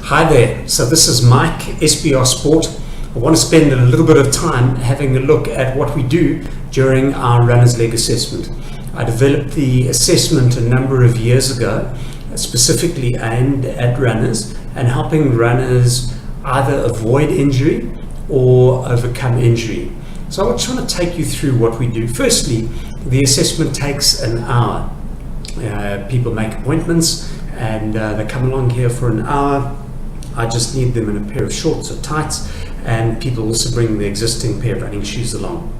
Hi there, so this is Mike, SBR Sport. I want to spend a little bit of time having a look at what we do during our runner's leg assessment. I developed the assessment a number of years ago, specifically aimed at runners and helping runners either avoid injury or overcome injury. So I just want to take you through what we do. Firstly, the assessment takes an hour. People make appointments and they come along here for an hour. I just need them in a pair of shorts or tights, and people also bring the existing pair of running shoes along.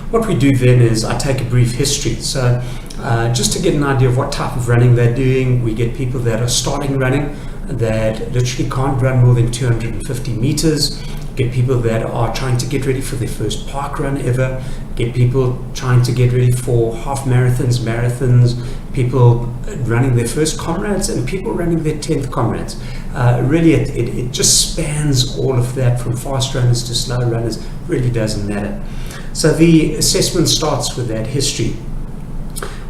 What we do then is I take a brief history. So just to get an idea of what type of running they're doing, we get people that are starting running that literally can't run more than 250 meters, get people that are trying to get ready for their first park run ever, get people trying to get ready for half marathons, people running their first comrades, and people running their 10th comrades. Really, it just spans all of that, from fast runners to slow runners. Really doesn't matter. So the assessment starts with that history.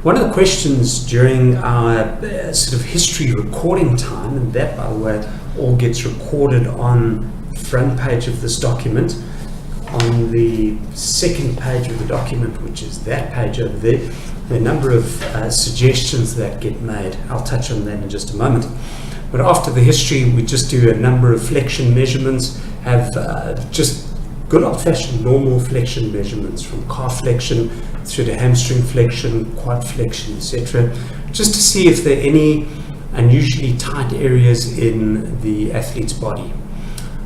One of the questions during our sort of history recording time, and that, by the way, all gets recorded on the front page of this document. On the second page of the document, which is that page over there, there are a number of suggestions that get made. I'll touch on that in just a moment. But after the history, we just do a number of flexion measurements, have just good old-fashioned normal flexion measurements, from calf flexion through to hamstring flexion, quad flexion, etc., just to see if there are any unusually tight areas in the athlete's body.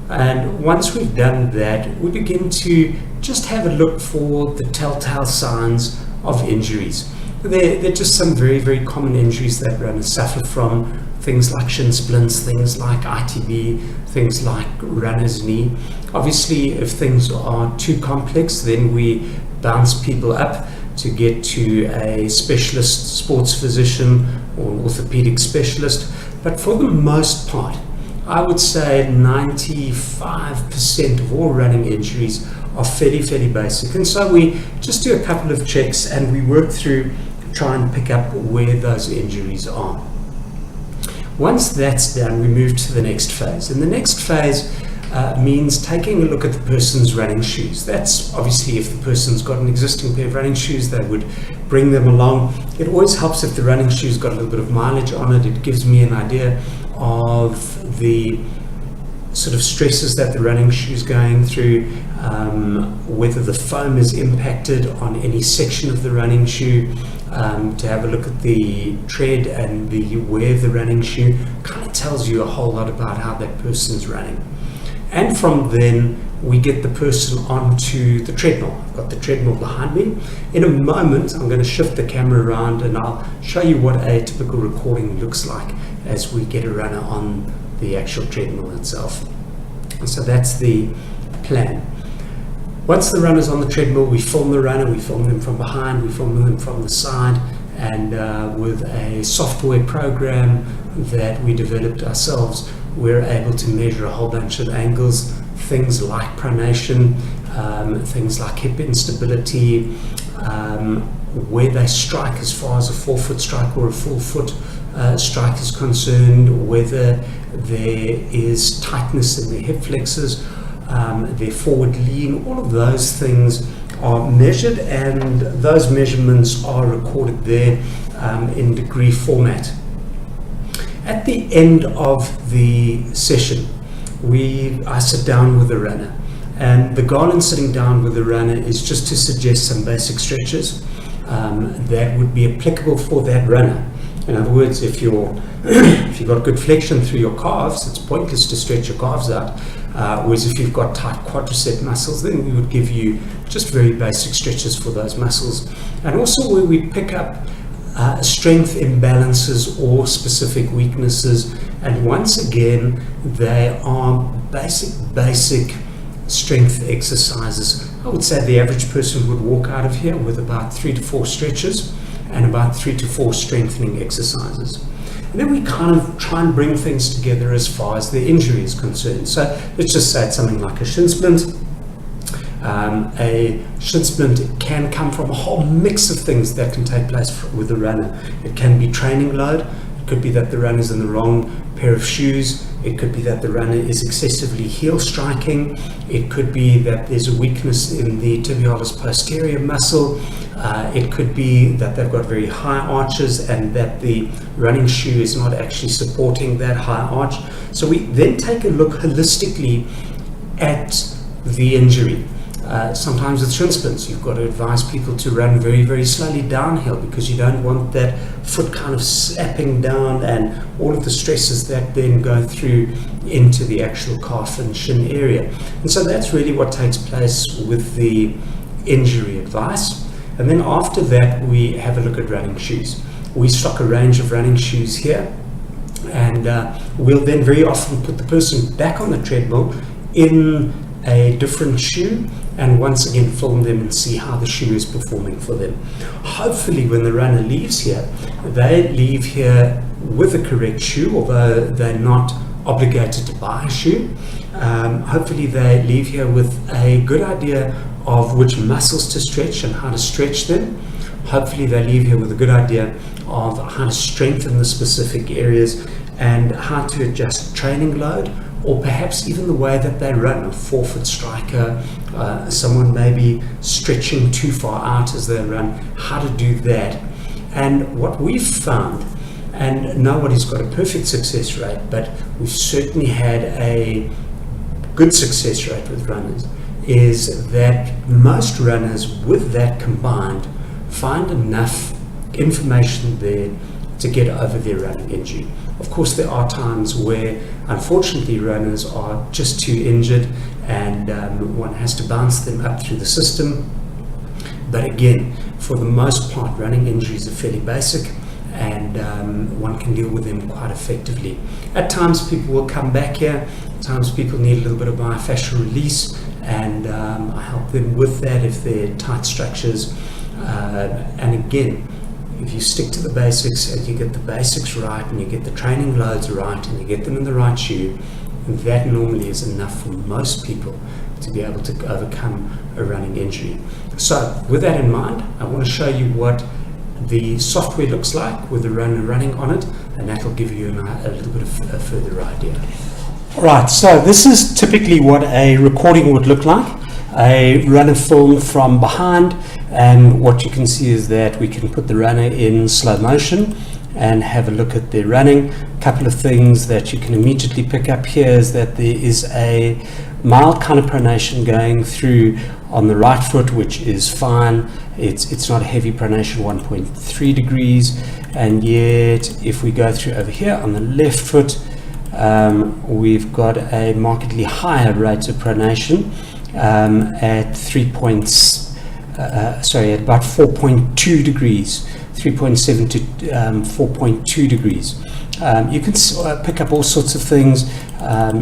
And once we've done that, we begin to just have a look for the telltale signs of injuries. They're just some very, very common injuries that runners suffer from. Things like shin splints, things like ITB, things like runner's knee. Obviously, if things are too complex, then we bounce people up to get to a specialist sports physician or an orthopedic specialist. But for the most part, I would say 95% of all running injuries are fairly basic. And so we just do a couple of checks and we work through, try and pick up where those injuries are. Once that's done, we move to the next phase. And the next phase means taking a look at the person's running shoes. That's obviously if the person's got an existing pair of running shoes, they would bring them along. It always helps if the running shoes got a little bit of mileage on it. It gives me an idea of the sort of stresses that the running shoe is going through, whether the foam is impacted on any section of the running shoe, to have a look at the tread and the wear of the running shoe. Kind of tells you a whole lot about how that person's running. And from then, we get the person onto the treadmill. I've got the treadmill behind me. In a moment, I'm going to shift the camera around and I'll show you what a typical recording looks like as we get a runner on the actual treadmill itself. So that's the plan. Once the runner's on the treadmill, we film the runner, we film them from behind, we film them from the side, and with a software program that we developed ourselves, we're able to measure a whole bunch of angles, things like pronation, things like hip instability, where they strike as far as a forefoot strike or a full foot strike is concerned, whether there is tightness in their hip flexors, their forward lean. All of those things are measured, and those measurements are recorded there in degree format. At the end of the session, I sit down with the runner, and the goal in sitting down with the runner is just to suggest some basic stretches that would be applicable for that runner. In other words, if you've got good flexion through your calves, it's pointless to stretch your calves out. Whereas if you've got tight quadricep muscles, then we would give you just very basic stretches for those muscles. And also where we pick up strength imbalances or specific weaknesses. And once again, they are basic strength exercises. I would say the average person would walk out of here with about 3 to 4 stretches and about 3 to 4 strengthening exercises. And then we kind of try and bring things together as far as the injury is concerned. So let's just say it's something like a shin splint. A shin splint can come from a whole mix of things that can take place with the runner. It can be training load, it could be that the runner's in the wrong pair of shoes. It could be that the runner is excessively heel striking. It could be that there's a weakness in the tibialis posterior muscle. It could be that they've got very high arches and that the running shoe is not actually supporting that high arch. So we then take a look holistically at the injury. Sometimes with shin splints, you've got to advise people to run very, very slowly downhill because you don't want that foot kind of slapping down and all of the stresses that then go through into the actual calf and shin area. And so that's really what takes place with the injury advice. And then after that, we have a look at running shoes. We stock a range of running shoes here, and we'll then very often put the person back on the treadmill in a different shoe, and once again film them and see how the shoe is performing for them. Hopefully when the runner leaves here, they leave here with the correct shoe, although they're not obligated to buy a shoe. Hopefully they leave here with a good idea of which muscles to stretch and how to stretch them. Hopefully they leave here with a good idea of how to strengthen the specific areas and how to adjust training load, or perhaps even the way that they run. A forefoot striker, someone maybe stretching too far out as they run, how to do that. And what we've found, and nobody's got a perfect success rate, but we've certainly had a good success rate with runners, is that most runners with that combined find enough information there to get over their running injury. Of course, there are times where, unfortunately, runners are just too injured and one has to bounce them up through the system. But again, for the most part, running injuries are fairly basic and one can deal with them quite effectively. At times, people will come back here. At times, people need a little bit of myofascial release, and I help them with that if they're tight structures. And again, if you stick to the basics and you get the basics right and you get the training loads right and you get them in the right shoe, that normally is enough for most people to be able to overcome a running injury. So with that in mind, I want to show you what the software looks like with the runner running on it, and that will give you a little bit of a further idea. Right, so this is typically what a recording would look like. A runner film from behind, and what you can see is that we can put the runner in slow motion and have a look at their running. A couple of things that you can immediately pick up here is that there is a mild kind of pronation going through on the right foot, which is fine. It's not a heavy pronation, 1.3 degrees, and yet if we go through over here on the left foot, we've got a markedly higher rate of pronation at about 4.2 degrees, 3.7 to 4.2 degrees. You can pick up all sorts of things.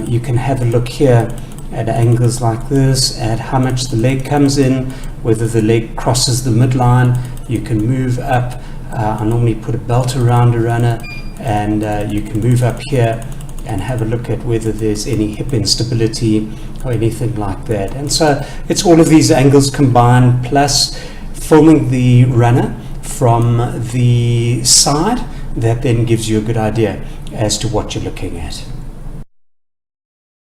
You can have a look here at angles like this, at how much the leg comes in, whether the leg crosses the midline. You can move up. I normally put a belt around a runner, and you can move up here and have a look at whether there's any hip instability or anything like that. And so it's all of these angles combined, plus filming the runner from the side, that then gives you a good idea as to what you're looking at.